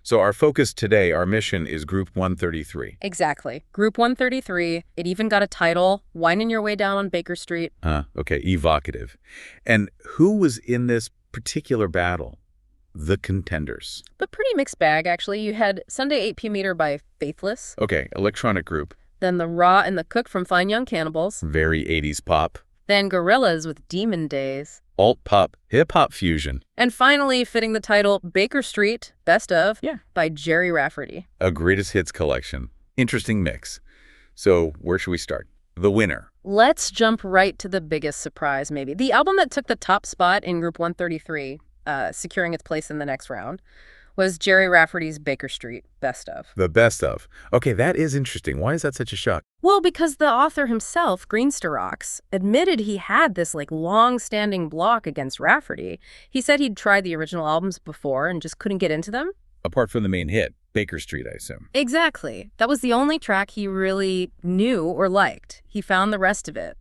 So our focus today, our mission is Group 133. Exactly. Group 133. It even got a title, Winding Your Way Down on Baker Street. Okay, evocative. And who was in this particular battle? The Contenders. But pretty mixed bag, actually. You had Sunday 8 p.m. Meter by Faithless. Okay, electronic group. Then The Raw and the Cook from Fine Young Cannibals. Very 80s pop. Then Gorillaz with Demon Days. Alt-pop, hip-hop fusion. And finally, fitting the title, Baker Street, Best Of, by Gerry Rafferty. A greatest hits collection. Interesting mix. So where should we start? The winner. Let's jump right to the biggest surprise, maybe. The album that took the top spot in Group 133, securing its place in the next round, was Gerry Rafferty's Baker Street, Best Of. The best of. Okay, that is interesting. Why is that such a shock? Well, because the author himself, Greensterox, admitted he had this long-standing block against Rafferty. He said he'd tried the original albums before and just couldn't get into them. Apart from the main hit, Baker Street, I assume. Exactly. That was the only track he really knew or liked. He found the rest of it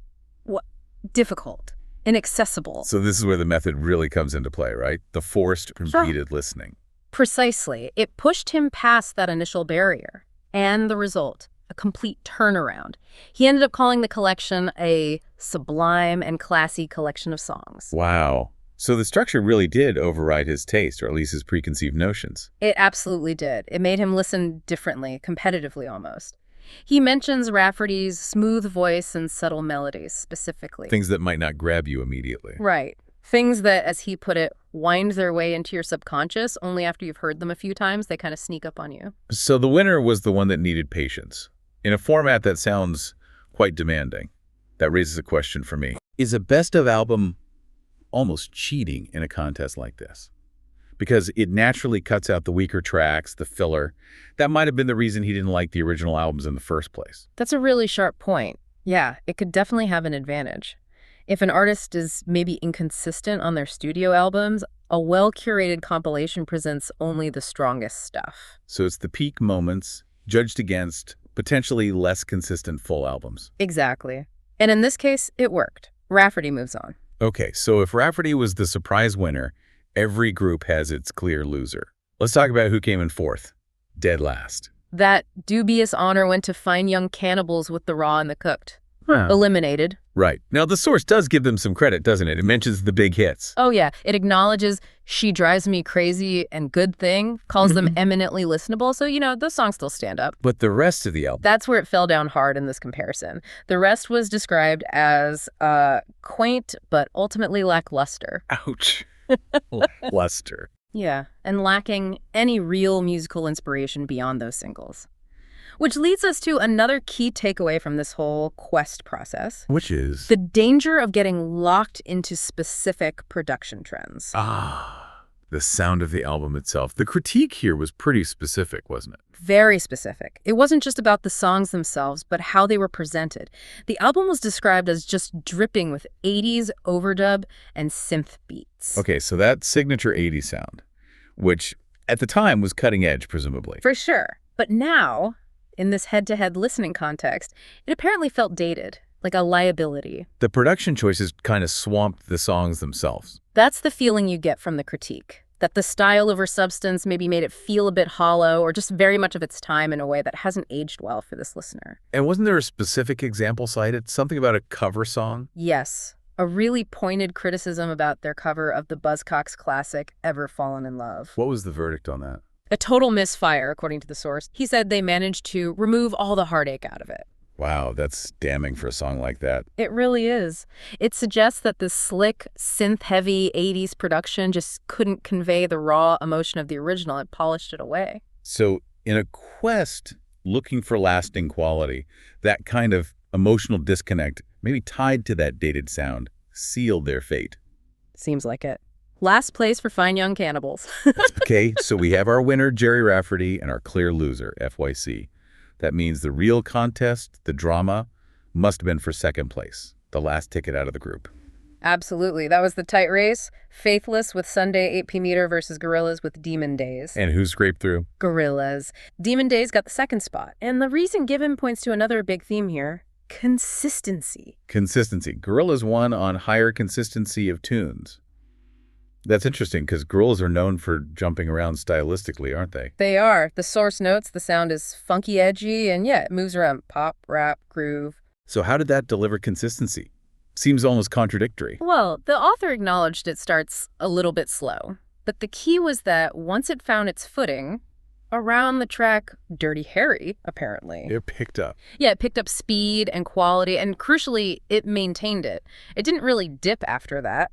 difficult, inaccessible. So this is where the method really comes into play, right? The forced, repeated listening. Precisely. It pushed him past that initial barrier. And the result, a complete turnaround. He ended up calling the collection a sublime and classy collection of songs. Wow. So the structure really did override his taste, or at least his preconceived notions. It absolutely did. It made him listen differently, competitively almost. He mentions Rafferty's smooth voice and subtle melodies specifically. Things that might not grab you immediately. Right. Things that, as he put it, wind their way into your subconscious. Only after you've heard them a few times, they kind of sneak up on you. So the winner was the one that needed patience. In a format that sounds quite demanding, that raises a question for me. Is a best of album almost cheating in a contest like this? Because it naturally cuts out the weaker tracks, the filler. That might have been the reason he didn't like the original albums in the first place. That's a really sharp point. Yeah, it could definitely have an advantage. If an artist is maybe inconsistent on their studio albums, a well-curated compilation presents only the strongest stuff. So it's the peak moments judged against potentially less consistent full albums. Exactly. And in this case, it worked. Rafferty moves on. Okay, so if Rafferty was the surprise winner, every group has its clear loser. Let's talk about who came in fourth. Dead last. That dubious honor went to Fine Young Cannibals with The Raw and the Cooked. Eliminated. Right. Now, the source does give them some credit, doesn't it? It mentions the big hits. Oh, yeah. It acknowledges She Drives Me Crazy and Good Thing, calls them eminently listenable. So, those songs still stand up. But the rest of the album... That's where it fell down hard in this comparison. The rest was described as quaint, but ultimately lackluster. Ouch. Lackluster. Yeah, and lacking any real musical inspiration beyond those singles. Which leads us to another key takeaway from this whole quest process. Which is? The danger of getting locked into specific production trends. The sound of the album itself. The critique here was pretty specific, wasn't it? Very specific. It wasn't just about the songs themselves, but how they were presented. The album was described as just dripping with 80s overdub and synth beats. Okay, so that signature 80s sound, which at the time was cutting edge, presumably. For sure. But now, in this head-to-head listening context, it apparently felt dated, like a liability. The production choices kind of swamped the songs themselves. That's the feeling you get from the critique, that the style over substance maybe made it feel a bit hollow or just very much of its time in a way that hasn't aged well for this listener. And wasn't there a specific example cited? Something about a cover song? Yes. A really pointed criticism about their cover of the Buzzcocks classic, Ever Fallen in Love. What was the verdict on that? A total misfire, according to the source. He said they managed to remove all the heartache out of it. Wow, that's damning for a song like that. It really is. It suggests that the slick, synth-heavy 80s production just couldn't convey the raw emotion of the original. It polished it away. So in a quest looking for lasting quality, that kind of emotional disconnect, maybe tied to that dated sound, sealed their fate. Seems like it. Last place for Fine Young Cannibals. Okay, so we have our winner, Gerry Rafferty, and our clear loser, FYC. That means the real contest, the drama, must have been for second place, the last ticket out of the group. Absolutely. That was the tight race. Faithless with Sunday 8 p.m. Meter versus Gorillaz with Demon Days. And who scraped through? Gorillaz. Demon Days got the second spot. And the reason given points to another big theme here. Consistency. Consistency. Gorillaz won on higher consistency of tunes. That's interesting because Gorillaz are known for jumping around stylistically, aren't they? They are. The source notes the sound is funky, edgy, and yeah, it moves around pop, rap, groove. So how did that deliver consistency? Seems almost contradictory. Well, the author acknowledged it starts a little bit slow, but the key was that once it found its footing, around the track Dirty Harry, apparently. It picked up. Yeah, it picked up speed and quality, and crucially, it maintained it. It didn't really dip after that.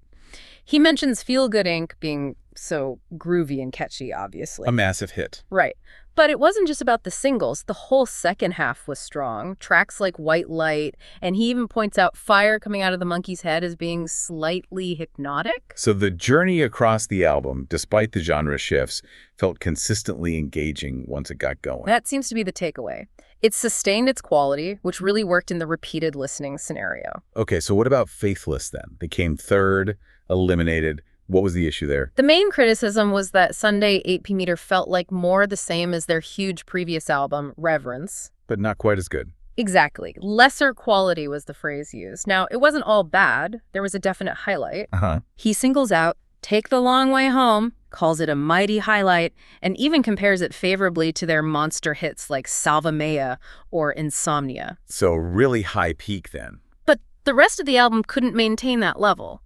He mentions Feel Good Inc. being so groovy and catchy, obviously. A massive hit. Right. But it wasn't just about the singles. The whole second half was strong. Tracks like White Light, and he even points out fire coming out of the monkey's head as being slightly hypnotic. So the journey across the album, despite the genre shifts, felt consistently engaging once it got going. That seems to be the takeaway. It sustained its quality, which really worked in the repeated listening scenario. Okay, so what about Faithless then? They came third, eliminated. What was the issue there? The main criticism was that Sunday 8p Meter felt like more the same as their huge previous album, Reverence. But not quite as good. Exactly. Lesser quality was the phrase used. Now, it wasn't all bad. There was a definite highlight. He singles out Take the Long Way Home, calls it a mighty highlight, and even compares it favorably to their monster hits like Salva Mea or Insomnia. So really high peak then. But the rest of the album couldn't maintain that level.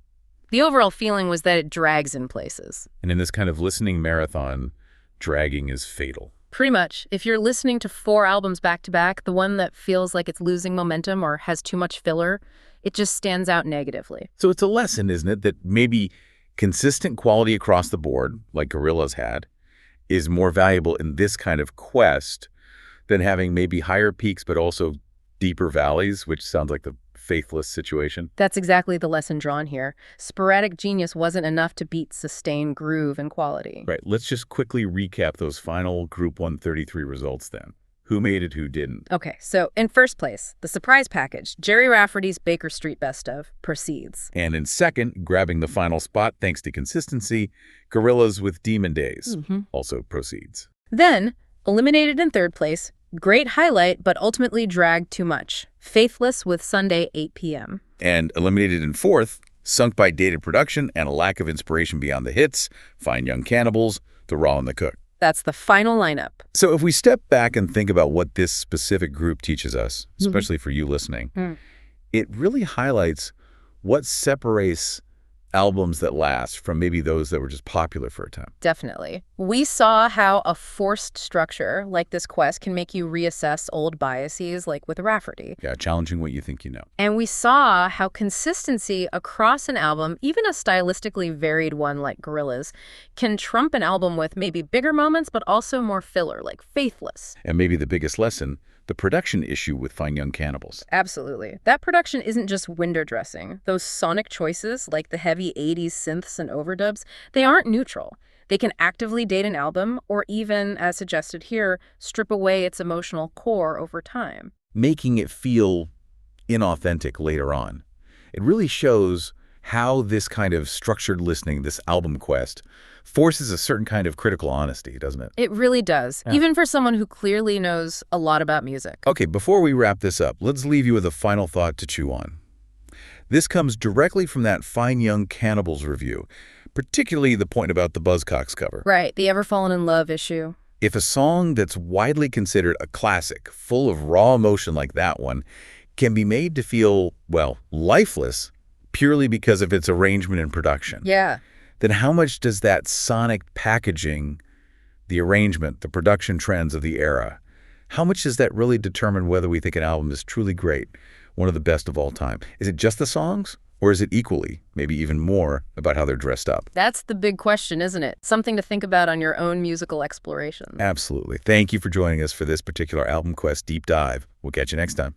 The overall feeling was that it drags in places. And in this kind of listening marathon, dragging is fatal. Pretty much. If you're listening to 4 albums back-to-back, the one that feels like it's losing momentum or has too much filler, it just stands out negatively. So it's a lesson, isn't it, that maybe consistent quality across the board, like Gorillaz had, is more valuable in this kind of quest than having maybe higher peaks but also deeper valleys, which sounds like the Faithless situation. That's exactly the lesson drawn here. Sporadic genius wasn't enough to beat sustained groove and quality. Right. Let's just quickly recap those final Group 133 results then. Who made it, who didn't? Okay, so in first place, the surprise package, Gerry Rafferty's Baker Street Best Of, proceeds. And in second, grabbing the final spot thanks to consistency, Gorillaz with Demon Days also proceeds. Then, eliminated in third place, great highlight, but ultimately dragged too much. Faithless with Sunday 8 p.m. And eliminated in fourth, sunk by dated production and a lack of inspiration beyond the hits, Fine Young Cannibals, The Raw and the Cook. That's the final lineup. So if we step back and think about what this specific group teaches us, especially for you listening, it really highlights what separates albums that last from maybe those that were just popular for a time. Definitely. We saw how a forced structure like this quest can make you reassess old biases, like with Rafferty. Yeah, challenging what you think you know. And we saw how consistency across an album, even a stylistically varied one like Gorillaz, can trump an album with maybe bigger moments, but also more filler, like Faithless. And maybe the biggest lesson, the production issue with Fine Young Cannibals. Absolutely. That production isn't just window dressing. Those sonic choices, like the heavy 80s synths and overdubs, they aren't neutral. They can actively date an album, or even, as suggested here, strip away its emotional core over time, making it feel inauthentic later on. It really shows how this kind of structured listening, this album quest, forces a certain kind of critical honesty, doesn't it? It really does, even for someone who clearly knows a lot about music. Okay, before we wrap this up, let's leave you with a final thought to chew on. This comes directly from that Fine Young Cannibals review, particularly the point about the Buzzcocks cover. Right, the Ever Fallen in Love issue. If a song that's widely considered a classic, full of raw emotion like that one, can be made to feel, well, lifeless, purely because of its arrangement and production. Yeah. Then how much does that sonic packaging, the arrangement, the production trends of the era, how much does that really determine whether we think an album is truly great, one of the best of all time? Is it just the songs? Or is it equally, maybe even more, about how they're dressed up? That's the big question, isn't it? Something to think about on your own musical exploration. Absolutely. Thank you for joining us for this particular Album Quest Deep Dive. We'll catch you next time.